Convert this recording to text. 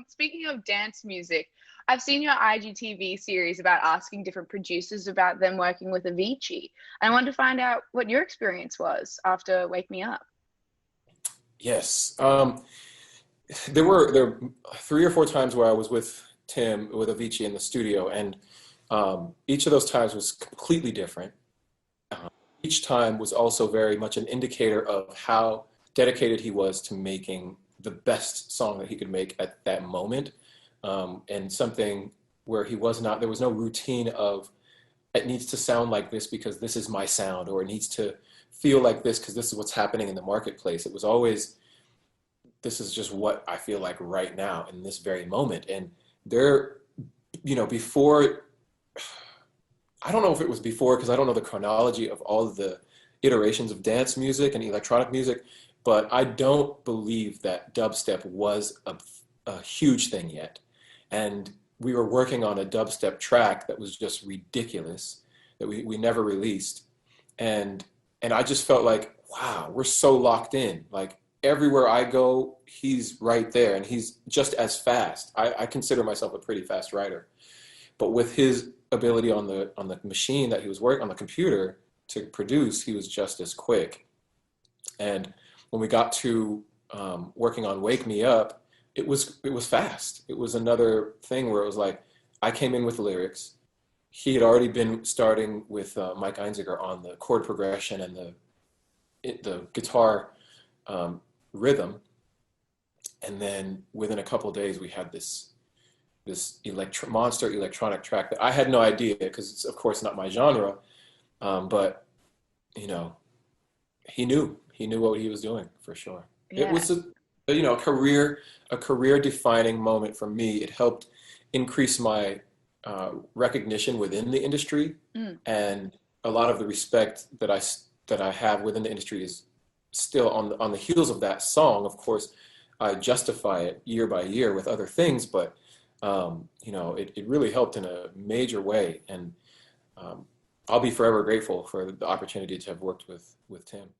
Speaking of dance music, I've seen your IGTV series about asking different producers about them working with Avicii. I wanted to find out what your experience was after Wake Me Up. Yes. There were 3 or 4 times where I was with Tim with Avicii in the studio, and each of those times was completely different. Each time was also very much an indicator of how dedicated he was to making the best song that he could make at that moment, and something where he was not there was no routine of it needs to sound like this because this is my sound, or it needs to feel like this because this is what's happening in the marketplace. It was always this is just what I feel like right now in this very moment. And there, before, I don't know if it was before because I don't know the chronology of all of the iterations of dance music and electronic music, but I don't believe that dubstep was a huge thing yet. And we were working on a dubstep track that was just ridiculous that we never released. And I just felt like, wow, we're so locked in. Like everywhere I go, he's right there and he's just as fast. I consider myself a pretty fast writer. But with his ability on the machine that he was working on the computer to produce, he was just as quick. And when we got to working on Wake Me Up, it was fast. It was another thing where it was like I came in with the lyrics. He had already been starting with Mike Einziger on the chord progression and the guitar rhythm, and then within a couple of days we had this monster electronic track that I had no idea because it's of course not my genre, but you know he knew what he was doing for sure. It Yeah. was a career defining moment for me. It helped increase my recognition within the industry, Mm. and a lot of the respect that I have within the industry is still on the heels of that song. Of course, I justify it year by year with other things, but it really helped in a major way, and I'll be forever grateful for the opportunity to have worked with Tim.